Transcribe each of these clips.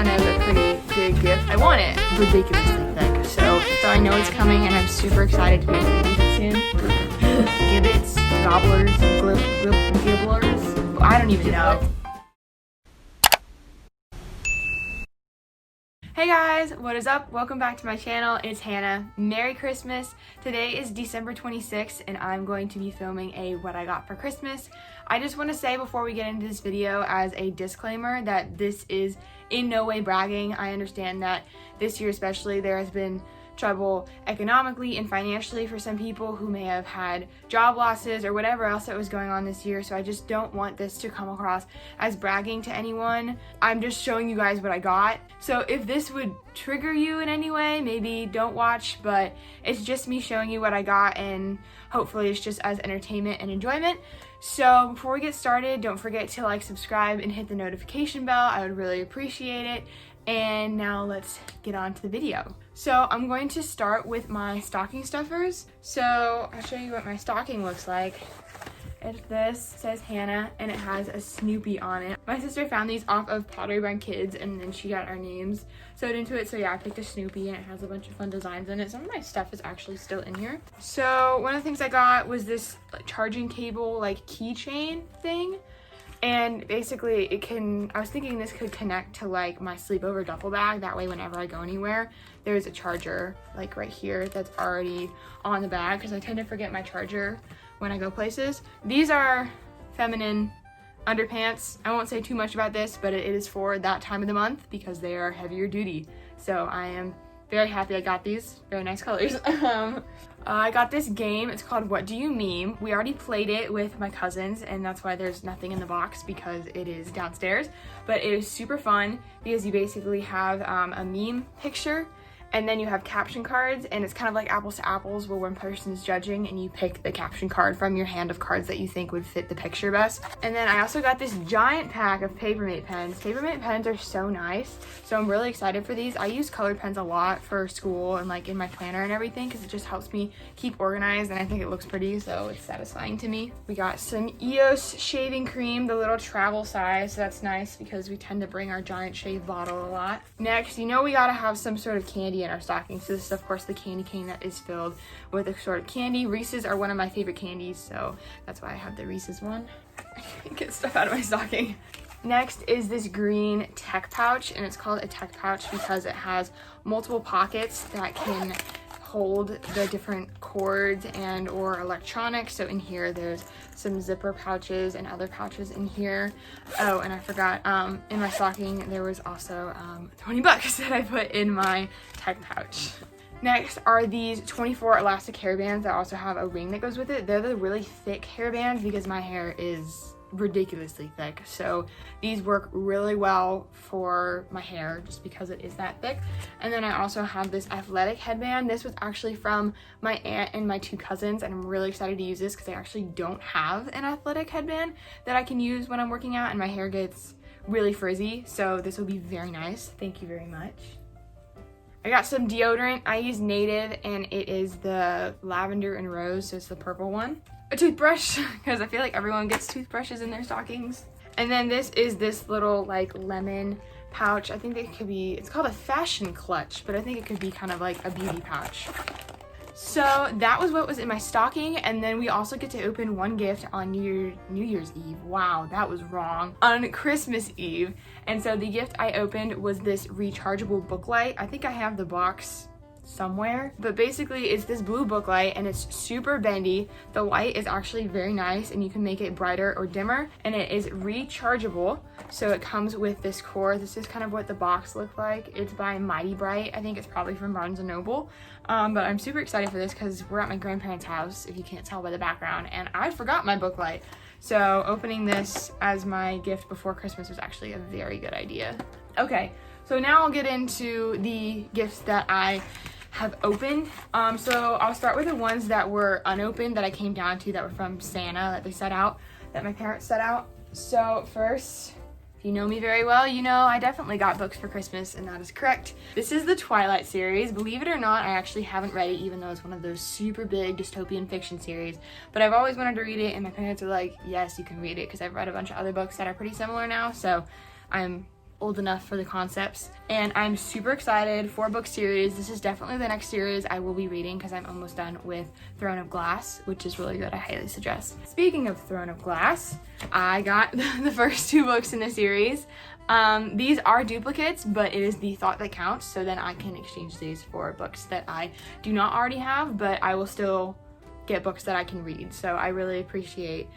kind of a pretty big gift. I want it ridiculously thick, so I know it's coming and I'm super excited to be able to use it soon. Gibbets, gobblers, gibblers, I don't even know. Hey guys, what is up? Welcome back to my channel. It's Hannah. Merry Christmas. Today is December 26th and I'm going to be filming a what I got for Christmas. I just want to say before we get into this video as a disclaimer that this is in no way bragging. I understand that this year especially there has been trouble economically and financially for some people who may have had job losses or whatever else that was going on this year, so I just don't want this to come across as bragging to anyone. I'm just showing you guys what I got. So if this would trigger you in any way, maybe don't watch, but it's just me showing you what I got and hopefully it's just as entertainment and enjoyment. So before we get started, don't forget to like, subscribe, and hit the notification bell. I would really appreciate it. And now let's get on to the video. So I'm going to start with my stocking stuffers. So I'll show you what my stocking looks like. It's this, it says Hannah, and it has a Snoopy on it. My sister found these off of Pottery Barn Kids, and then she got our names sewed into it. So yeah, I picked a Snoopy, and it has a bunch of fun designs in it. Some of my stuff is actually still in here. So one of the things I got was this charging cable, keychain thing. And basically I was thinking this could connect to my sleepover duffel bag. That way whenever I go anywhere, there's a charger right here that's already on the bag, because I tend to forget my charger when I go places. These are feminine underpants. I won't say too much about this, but it is for that time of the month because they are heavier duty. So I am very happy I got these. Very nice colors. I got this game. It's called What Do You Meme? We already played it with my cousins, and that's why there's nothing in the box because it is downstairs. But it is super fun because you basically have a meme picture, and then you have caption cards, and it's kind of like apples to apples where one person is judging and you pick the caption card from your hand of cards that you think would fit the picture best. And then I also got this giant pack of Papermate pens. Papermate pens are so nice, so I'm really excited for these. I use colored pens a lot for school and in my planner and everything because it just helps me keep organized, and I think it looks pretty, so it's satisfying to me. We got some EOS shaving cream, the little travel size, so that's nice because we tend to bring our giant shave bottle a lot. Next, we gotta have some sort of candy in our stocking. So this is of course the candy cane that is filled with a sort of candy. Reese's are one of my favorite candies, so that's why I have the Reese's one. I can't get stuff out of my stocking. Next is this green tech pouch, and it's called a tech pouch because it has multiple pockets that can hold the different cords and or electronics. So in here there's some zipper pouches and other pouches in here. Oh, and I forgot, in my stocking there was also 20 bucks that I put in my tech pouch. Next are these 24 elastic hairbands that also have a ring that goes with it. They're the really thick hairbands because my hair is ridiculously thick, so these work really well for my hair just because it is that thick. And then I also have this athletic headband. This was actually from my aunt and my two cousins, and I'm really excited to use this because I actually don't have an athletic headband that I can use when I'm working out and my hair gets really frizzy, so this will be very nice. Thank you very much. I got some deodorant. I use Native, and it is the lavender and rose, so it's the purple one. A toothbrush, because I feel like everyone gets toothbrushes in their stockings. And then this is this little lemon pouch. I think it could be, it's called a fashion clutch, but I think it could be kind of like a beauty pouch. So that was what was in my stocking, and then we also get to open one gift on New Year's Eve. Wow, that was wrong. On Christmas Eve. And so the gift I opened was this rechargeable book light. I think I have the box somewhere, but basically it's this blue book light and it's super bendy. The light is actually very nice and you can make it brighter or dimmer, and it is rechargeable. So it comes with this cord. This is kind of what the box looked like. It's by Mighty Bright. I think it's probably from Barnes & Noble, but I'm super excited for this because we're at my grandparents' house, if you can't tell by the background, and I forgot my book light. So opening this as my gift before Christmas was actually a very good idea. Okay, so now I'll get into the gifts that I have opened. So I'll start with the ones that were unopened that I came down to that were from Santa that they set out, that my parents set out. So first, if you know me very well, you know I definitely got books for Christmas, and that is correct. This is the Twilight series. Believe it or not, I actually haven't read it, even though it's one of those super big dystopian fiction series, but I've always wanted to read it, and my parents are like, yes, you can read it, because I've read a bunch of other books that are pretty similar now, so I'm old enough for the concepts. And I'm super excited. 4-book series. This is definitely the next series I will be reading because I'm almost done with Throne of Glass, which is really good. I highly suggest. Speaking of Throne of Glass, I got the first 2 books in the series. These are duplicates, but it is the thought that counts, so then I can exchange these for books that I do not already have, but I will still get books that I can read. So I really appreciate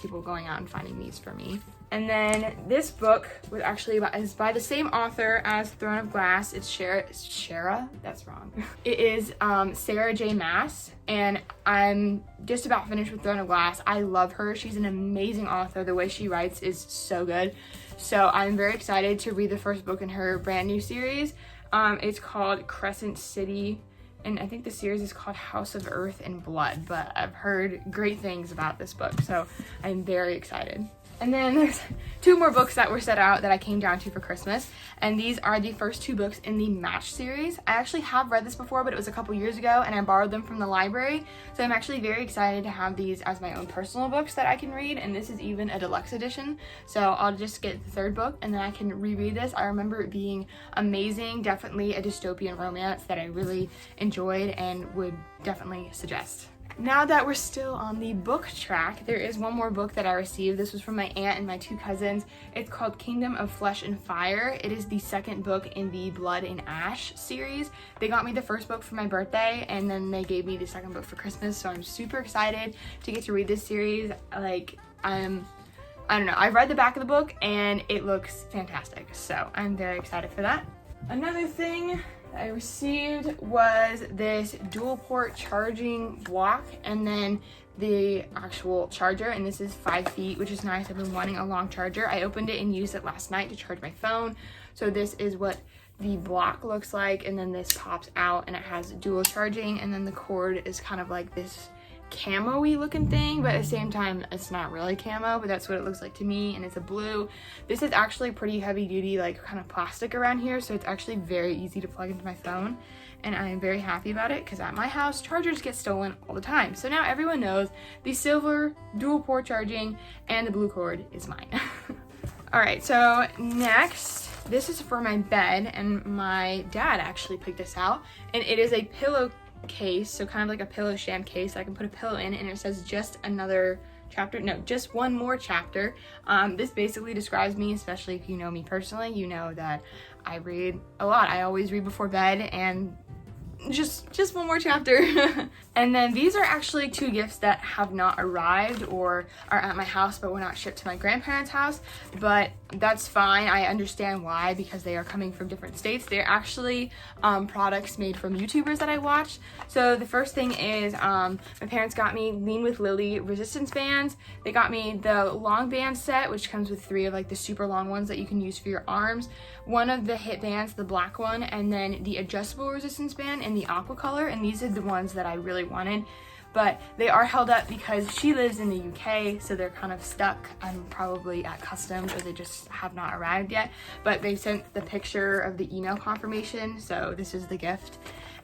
people going out and finding these for me. And then this book was actually is by the same author as Throne of Glass. It's Shara? That's wrong. It is Sarah J. Maas, and I'm just about finished with Throne of Glass. I love her. She's an amazing author. The way she writes is so good. So I'm very excited to read the first book in her brand new series. It's called Crescent City, and I think the series is called House of Earth and Blood, but I've heard great things about this book, so I'm very excited. And then there's 2 more books that were set out that I came down to for Christmas, and these are the first 2 books in the Match series. I actually have read this before, but it was a couple years ago, and I borrowed them from the library, so I'm actually very excited to have these as my own personal books that I can read, and this is even a deluxe edition, so I'll just get the 3rd book, and then I can reread this. I remember it being amazing, definitely a dystopian romance that I really enjoyed and would definitely suggest. Now that we're still on the book track, there is one more book that I received. This was from my aunt and my 2 cousins. It's called Kingdom of Flesh and Fire. It is the 2nd book in the Blood and Ash series. They got me the 1st book for my birthday, and then they gave me the 2nd book for Christmas, so I'm super excited to get to read this series. Like, I don't know, I read the back of the book and it looks fantastic, so I'm very excited for that. Another thing I received was this dual port charging block, and then the actual charger, and this is 5 feet, which is nice. I've been wanting a long charger. I opened it and used it last night to charge my phone. So this is what the block looks like, and then this pops out and it has dual charging, and then the cord is kind of like this camo-y looking thing, but at the same time it's not really camo, but that's what it looks like to me, and it's a blue. This is actually pretty heavy duty, like kind of plastic around here, so it's actually very easy to plug into my phone, and I'm very happy about it because at my house chargers get stolen all the time. So now everyone knows the silver dual port charging and the blue cord is mine. All right, so next, this is for my bed, and my dad actually picked this out, and it is a pillow case, so kind of like a pillow stand case. I can put a pillow in, and it says just another chapter, no, just one more chapter. This basically describes me, especially if you know me personally. You know that I read a lot. I always read before bed, and just one more chapter. And then these are actually 2 gifts that have not arrived or are at my house but were not shipped to my grandparents' house, but that's fine. I understand why, because they are coming from different states. They're actually products made from YouTubers that I watch. So the first thing is my parents got me Lean with Lily resistance bands. They got me the long band set, which comes with 3 of like the super long ones that you can use for your arms, 1 of the hip bands, the black one, and then the adjustable resistance band in the aqua color, and these are the ones that I really wanted. But they are held up because she lives in the UK, so they're kind of stuck. I'm probably at customs, or they just have not arrived yet. But they sent the picture of the email confirmation, so this is the gift.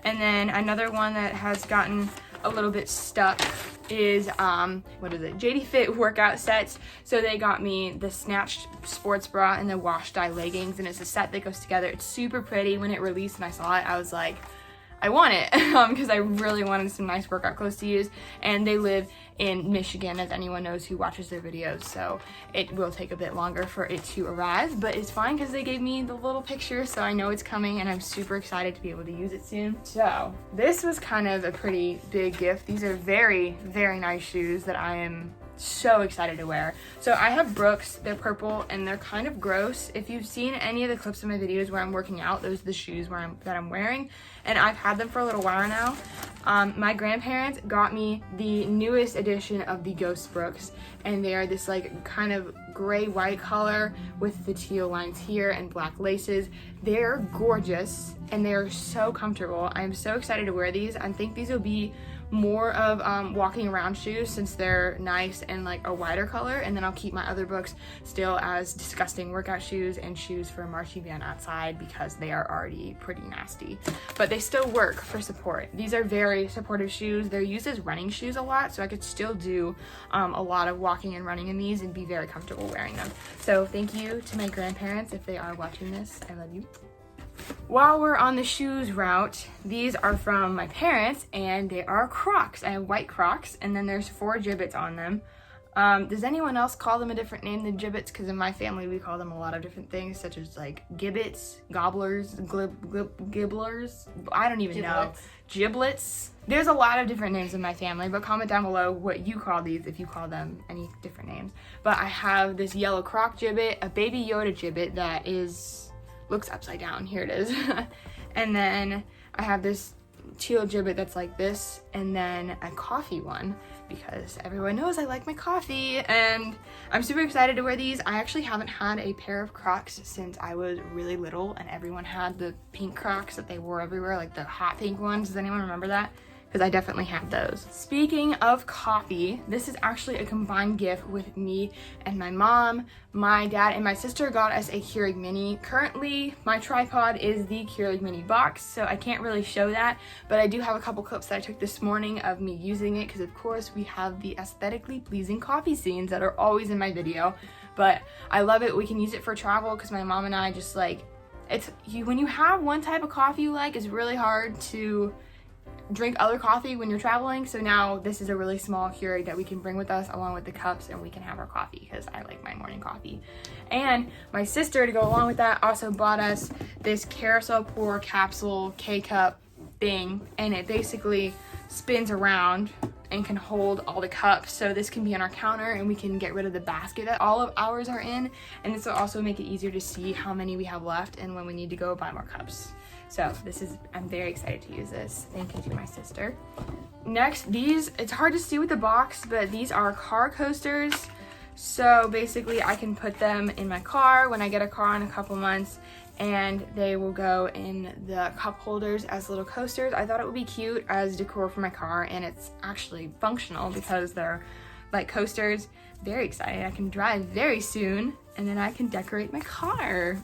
And then another one that has gotten a little bit stuck is what is it, JD Fit workout sets. So they got me the snatched sports bra and the wash dye leggings, and it's a set that goes together. It's super pretty. When it released and I saw it, I was like, I want it, because I really wanted some nice workout clothes to use, and they live in Michigan, as anyone knows who watches their videos, so it will take a bit longer for it to arrive, but it's fine because they gave me the little picture, so I know it's coming, and I'm super excited to be able to use it soon. So this was kind of a pretty big gift. These are very, very nice shoes that I am so excited to wear. So I have Brooks. They're purple and they're kind of gross. If you've seen any of the clips of my videos where I'm working out, those are the shoes that I'm wearing, and I've had them for a little while now. My grandparents got me the newest edition of the Ghost Brooks, and they are this like kind of gray white color with the teal lines here and black laces. They're gorgeous and they're so comfortable. I'm so excited to wear these. I think these will be more of walking around shoes since they're nice and like a wider color, and then I'll keep my other books still as disgusting workout shoes and shoes for marching band outside because they are already pretty nasty, but they still work for support. These are very supportive shoes. They're used as running shoes a lot, so I could still do a lot of walking and running in these and be very comfortable wearing them. So thank you to my grandparents if they are watching this. I love you. While we're on the shoes route, these are from my parents and they are Crocs. I have white Crocs and then there's 4 gibbets on them. Does anyone else call them a different name than gibbets? Because in my family we call them a lot of different things, such as like gibbets, gobblers, gibblers, I don't even know. Giblets. There's a lot of different names in my family, but comment down below what you call these if you call them any different names. But I have this yellow Croc gibbet, a Baby Yoda gibbet that looks upside down. Here it is. And then I have this teal gibbet that's like this, and then a coffee one because everyone knows I like my coffee, and I'm super excited to wear these. I actually haven't had a pair of Crocs since I was really little, and everyone had the pink Crocs that they wore everywhere, like the hot pink ones. Does anyone remember that? Because I definitely have those. Speaking of coffee, this is actually a combined gift with me and my mom. My dad and my sister got us a Keurig Mini. Currently, my tripod is the Keurig Mini box, so I can't really show that, but I do have a couple clips that I took this morning of me using it, because of course we have the aesthetically pleasing coffee scenes that are always in my video, but I love it. We can use it for travel because my mom and I just like, when you have one type of coffee you like, it's really hard to drink other coffee when you're traveling. So now this is a really small Keurig that we can bring with us along with the cups, and we can have our coffee because I like my morning coffee. And my sister, to go along with that, also bought us this carousel pour capsule K-cup thing, and it basically spins around and can hold all the cups. So this can be on our counter and we can get rid of the basket that all of ours are in, and this will also make it easier to see how many we have left and when we need to go buy more cups. So I'm very excited to use this. Thank you to my sister. Next, it's hard to see with the box, but these are car coasters. So basically I can put them in my car when I get a car in a couple months, and they will go in the cup holders as little coasters. I thought it would be cute as decor for my car, and it's actually functional because they're like coasters. Very excited. I can drive very soon, and then I can decorate my car.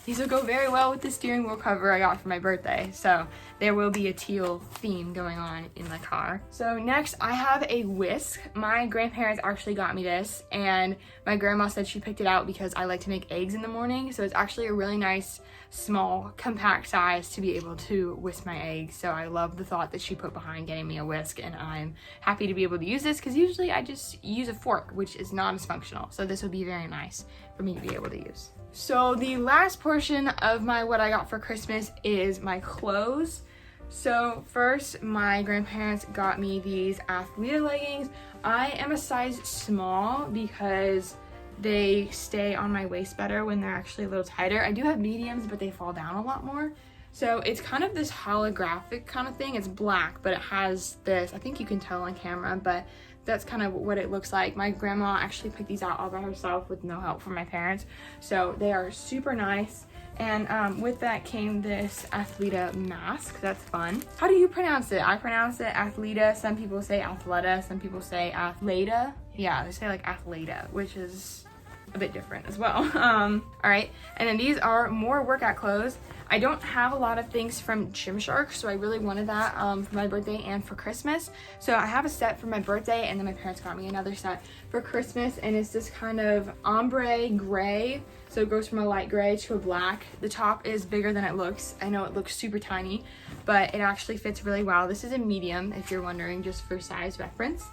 These will go very well with the steering wheel cover I got for my birthday. So there will be a teal theme going on in my car. So next I have a whisk. My grandparents actually got me this, and my grandma said she picked it out because I like to make eggs in the morning. So it's actually a really nice, small, compact size to be able to whisk my eggs. So I love the thought that she put behind getting me a whisk, and I'm happy to be able to use this because usually I just use a fork, which is not as functional. So this would be very nice for me to be able to use. So the last portion of my what I got for Christmas is my clothes. So first, my grandparents got me these Athleta leggings. I am a size small because they stay on my waist better when they're actually a little tighter. I do have mediums, but they fall down a lot more. So it's kind of this holographic kind of thing. It's black, but it has this, I think you can tell on camera, but that's kind of what it looks like. My grandma actually picked these out all by herself with no help from my parents. So they are super nice. And with that came this Athleta mask. That's fun. How do you pronounce it? I pronounce it Athleta. Some people say Athleta. Some people say Athleta. Yeah, they say like Athleta, which is a bit different as well. All right, and then these are more workout clothes. I don't have a lot of things from Gymshark, so I really wanted that for my birthday and for Christmas. So I have a set for my birthday, and then my parents got me another set for Christmas, and it's this kind of ombre gray. So it goes from a light gray to a black. The top is bigger than it looks. I know it looks super tiny, but it actually fits really well. This is a medium, if you're wondering, just for size reference.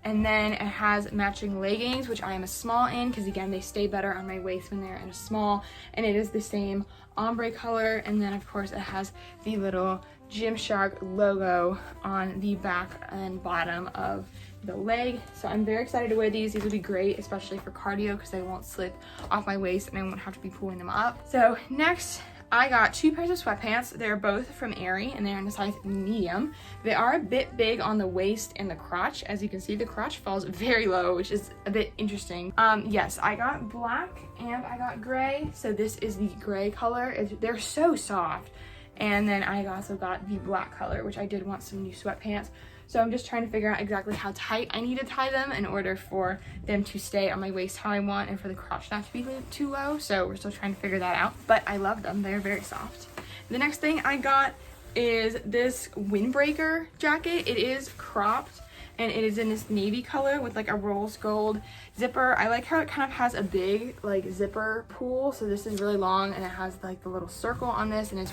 And then it has matching leggings, which I am a small in because again, they stay better on my waist when they're in a small, and it is the same ombre color. And then of course it has the little Gymshark logo on the back and bottom of the leg. So I'm very excited to wear these. These will be great, especially for cardio because they won't slip off my waist and I won't have to be pulling them up. So next, I got 2 pairs of sweatpants. They're both from Aerie and they're in a size medium. They are a bit big on the waist and the crotch. As you can see, the crotch falls very low, which is a bit interesting. Yes, I got black and I got gray. So this is the gray color. They're so soft. And then I also got the black color, which I did want some new sweatpants. So I'm just trying to figure out exactly how tight I need to tie them in order for them to stay on my waist how I want and for the crotch not to be too low. So we're still trying to figure that out, but I love them. They're very soft. The next thing I got is this windbreaker jacket. It is cropped and it is in this navy color with like a rose gold zipper. I like how it kind of has a big like zipper pull. So this is really long and it has like the little circle on this, and it's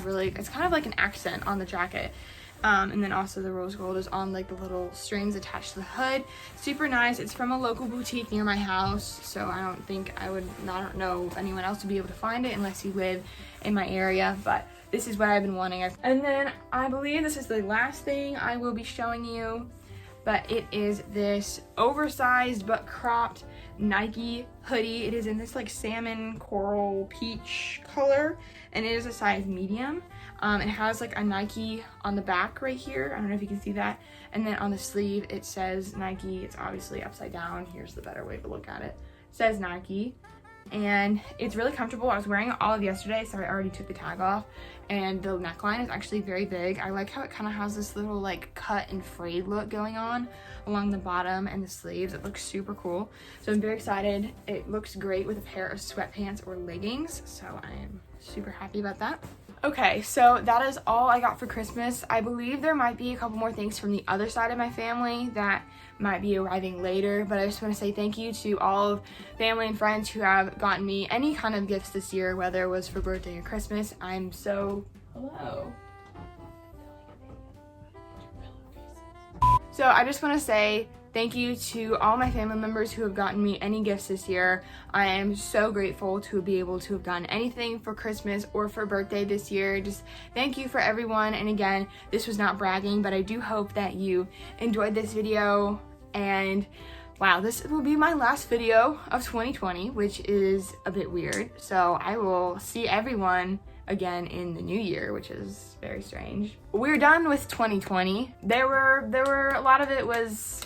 kind of like an accent on the jacket. And then also the rose gold is on like the little strings attached to the hood. Super nice. It's from a local boutique near my house, so I don't know if anyone else would be able to find it unless you live in my area, but this is what I've been wanting. And then I believe this is the last thing I will be showing you, but it is this oversized but cropped Nike hoodie. It is in this like salmon coral peach color, and it is a size medium. It has like a Nike on the back right here. I don't know if you can see that. And then on the sleeve, it says Nike. It's obviously upside down. Here's the better way to look at it. It says Nike. And it's really comfortable. I was wearing it all of yesterday, so I already took the tag off. And the neckline is actually very big. I like how it kind of has this little like cut and frayed look going on along the bottom and the sleeves. It looks super cool. So I'm very excited. It looks great with a pair of sweatpants or leggings. So I am super happy about that. Okay, so that is all I got for Christmas. I believe there might be a couple more things from the other side of my family that might be arriving later, but I just want to say thank you to all of family and friends who have gotten me any kind of gifts this year, whether it was for birthday or Christmas. I'm so... Hello. So I just want to say thank you to all my family members who have gotten me any gifts this year. I am so grateful to be able to have done anything for Christmas or for birthday this year. Just thank you for everyone. And again, this was not bragging, but I do hope that you enjoyed this video. And wow, this will be my last video of 2020, which is a bit weird. So I will see everyone again in the new year, which is very strange. We're done with 2020. There were a lot of it was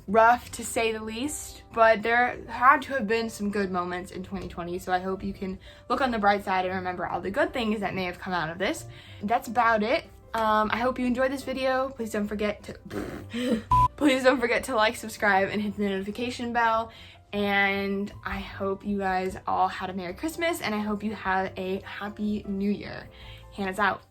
rough to say the least, but there had to have been some good moments in 2020, so I hope you can look on the bright side and remember all the good things that may have come out of this. That's about it. I hope you enjoyed this video. Please don't forget to like, subscribe, and hit the notification bell. And I hope you guys all had a Merry Christmas, and I hope you have a Happy New Year. Hannah's out.